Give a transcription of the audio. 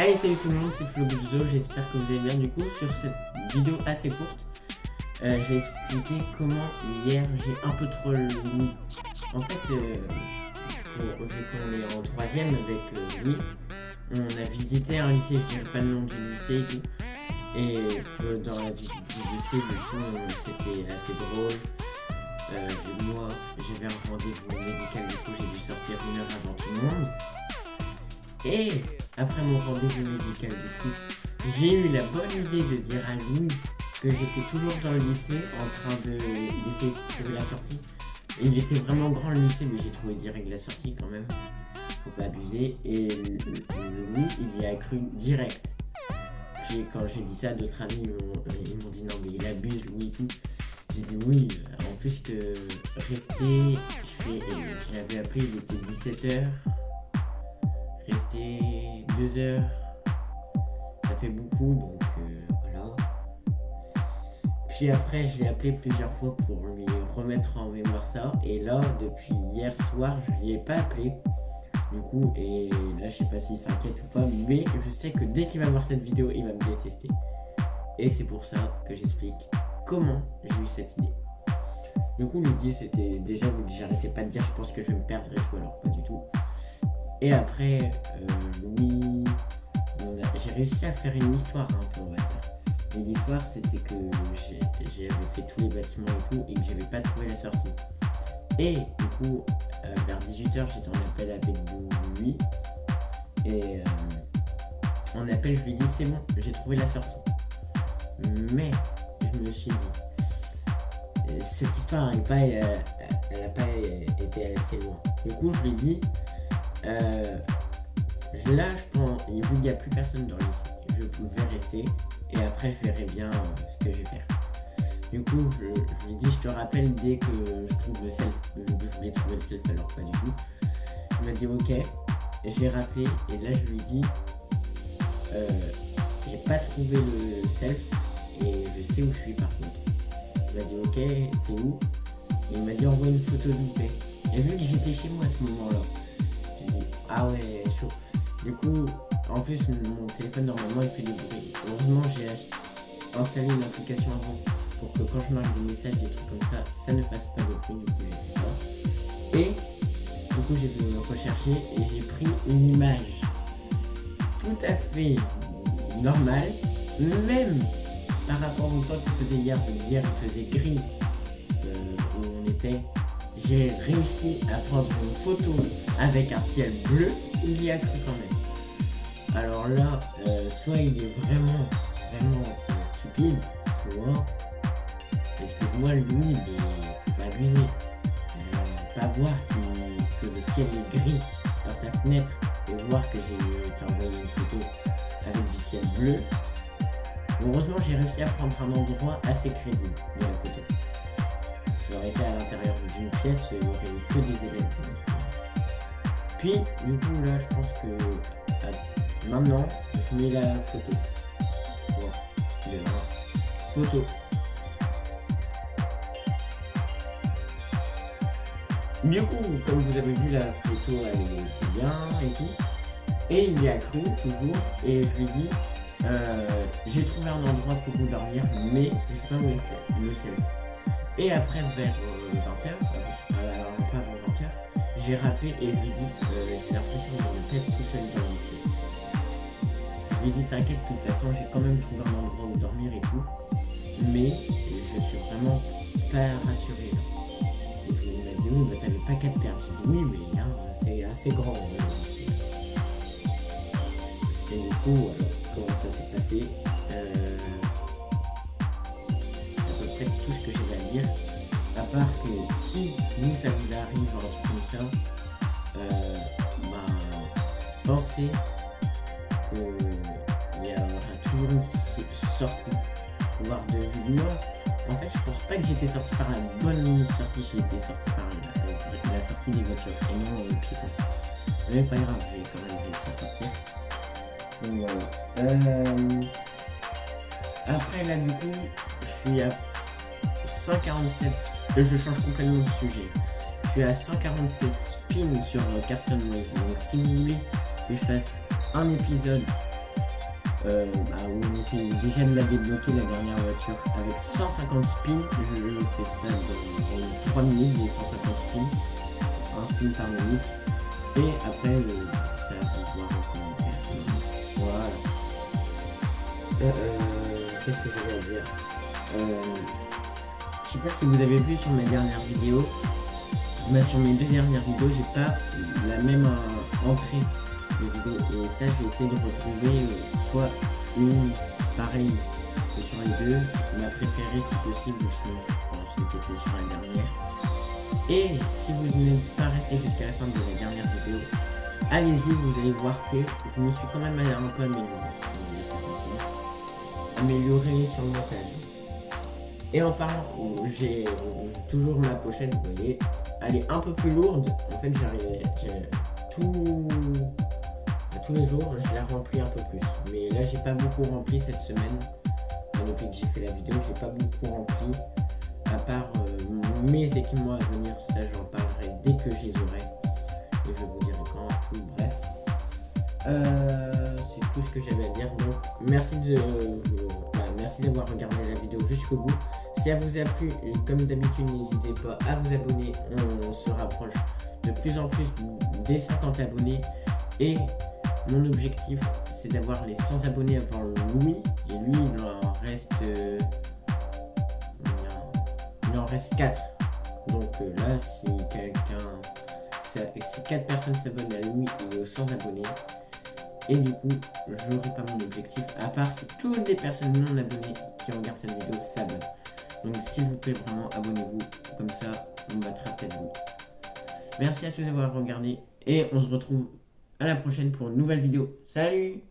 Hey, salut tout le monde, c'est Flo Guzzo, j'espère que vous allez bien. Du coup, sur cette vidéo assez courte, je vais expliquer comment hier j'ai un peu trop Louis. En fait, quand on est en troisième avec Louis, on a visité un lycée, je dirais pas le nom du lycée et tout. Et dans la visite du lycée, du coup, c'était assez drôle. Moi, j'avais un rendez-vous médical, du coup, j'ai dû sortir 1 heure avant tout le monde. Et après mon rendez-vous médical, du coup, j'ai eu la bonne idée de dire à Louis que j'étais toujours dans le lycée en train d'essayer de trouver la sortie. Et il était vraiment grand le lycée, mais j'ai trouvé direct la sortie quand même. Faut pas abuser. Et Louis, il y a cru direct. Puis quand j'ai dit ça, d'autres amis ils m'ont dit non mais il abuse Louis et tout. J'ai dit oui, en plus que rester, j'avais appelé, il était 17h. Rester 2 heures, ça fait beaucoup, donc voilà. Puis après, je l'ai appelé plusieurs fois pour lui remettre en mémoire ça. Et là, depuis hier soir, je lui ai pas appelé. Du coup, et là, je sais pas s'il s'inquiète ou pas, mais je sais que dès qu'il va voir cette vidéo, il va me détester. Et c'est pour ça que j'explique comment j'ai eu cette idée. Du coup, l'idée, c'était déjà, vu que j'arrêtais pas de dire, je pense que je vais me perdre et tout, alors pas du tout. Et après, Louis, j'ai réussi à faire une histoire un peu, on va dire. Et l'histoire, c'était que j'avais fait tous les bâtiments et tout, et que j'avais pas trouvé la sortie. Et du coup, vers 18h, j'étais en appel avec Louis. Et en appel, je lui ai dit, c'est bon, j'ai trouvé la sortie. Mais, je me suis dit, cette histoire, elle n'a pas été assez loin. Du coup, je lui ai dit, là je pense, vu qu'il n'y a plus personne dans le lycée, je pouvais rester et après je verrai bien ce que je vais faire. Du coup je lui ai dit je te rappelle dès que je trouve le self, je voulais trouver le self alors pas du tout. Il m'a dit ok, et j'ai rappelé et là je lui ai dit j'ai pas trouvé le self et je sais où je suis par contre. Il m'a dit ok, t'es où? Et il m'a dit envoie une photo d'où t'es. Et vu que j'étais chez moi à ce moment là, ah ouais, chaud. Du coup, en plus, mon téléphone, normalement, il fait des bruits. Heureusement, j'ai installé une application avant pour que quand je marque des messages, des trucs comme ça ne fasse pas de bruit. Du coup, j'ai fait ça. Et du coup, j'ai pu rechercher et j'ai pris une image tout à fait normale, même par rapport au temps qu'il faisait hier. Hier, il faisait gris où on était. J'ai réussi à prendre une photo avec un ciel bleu, il y a cru quand même. Alors là, soit il est vraiment stupide, soit, excuse-moi Louis, mais faut pas abuser. Pas voir que le ciel est gris par ta fenêtre et voir que j'ai envoyé une photo avec du ciel bleu. Heureusement, j'ai réussi à prendre un endroit assez crédible de la photo. Ça aurait été à l'intérieur d'une pièce, il n'y aurait eu que des élèves. Puis, du coup, là, je pense que maintenant, je mets la photo. Voilà, photo. Du coup, comme vous avez vu, la photo, elle était bien et tout. Et il y a cru, toujours, et je lui dis, j'ai trouvé un endroit pour vous dormir, mais je sais pas où est le ciel. Et après, vers 20h, pas avant 20h, j'ai rappelé et je lui ai dit j'ai l'impression de être tout seul dans le lycée. Je lui ai dit t'inquiète, de toute façon, j'ai quand même trouvé un endroit où dormir et tout, mais je suis vraiment pas rassuré. Et puis il m'a dit oui, mais t'avais pas 4 paires. J'ai dit oui, mais hein, c'est assez grand. Et du coup, comment ça s'est passé? Tout ce que j'ai à dire, à part que si nous ça vous arrive un truc comme ça, pensez qu'il y aura toujours une sortie, voire de vue. Non, en fait je pense pas que j'étais sorti par la bonne sortie, j'ai été sorti par la sortie des voitures et non le piéton. Mais pas grave, j'ai quand même réussi à sortir. Donc voilà. Après là du coup, je suis à 147, je change complètement de sujet. Je suis à 147 spins sur Carton Wave. Donc si vous voulez que je fasse un épisode On essaie déjà de la débloquer, la dernière voiture, avec 150 spins. Je fais ça dans 3 minutes, les 150 spins, un spin par minute. Et après, ça va pouvoir recommencer. Voilà. Qu'est-ce que je vais dire? Je sais pas si vous avez vu sur mes dernières vidéos, sur mes 2 dernières vidéos, j'ai pas la même entrée de vidéo. Et ça, j'ai essayé de retrouver soit une pareille que sur les deux, ma préférée si possible, sinon je prends celle qui était sur la dernière. Et si vous n'êtes pas resté jusqu'à la fin de la dernière vidéo, allez-y, vous allez voir que je me suis quand même un peu amélioré sur le montage. Et en parlant, j'ai toujours ma pochette, vous voyez, elle est un peu plus lourde. En fait, tous les jours, je la remplis un peu plus. Mais là, j'ai pas beaucoup rempli cette semaine. Depuis que j'ai fait la vidéo, j'ai pas beaucoup rempli. À part mes équipements à venir, ça j'en parlerai dès que je les aurai. Et je vous dirai quand, tout, bref. C'est tout ce que j'avais à dire. Donc, merci d'avoir regardé la vidéo jusqu'au bout. Si elle vous a plu, comme d'habitude, n'hésitez pas à vous abonner. On se rapproche de plus en plus des 50 abonnés. Et mon objectif, c'est d'avoir les 100 abonnés avant Louis. Et lui, il en reste 4. Donc là, si 4 personnes s'abonnent à Louis, il est aux 100 abonnés. Et du coup, je n'aurai pas mon objectif, à part si toutes les personnes non abonnées qui regardent cette vidéo s'abonnent. Donc s'il vous plaît, vraiment, abonnez-vous. Comme ça, on battra peut-être vous. Merci à tous d'avoir regardé. Et on se retrouve à la prochaine pour une nouvelle vidéo. Salut!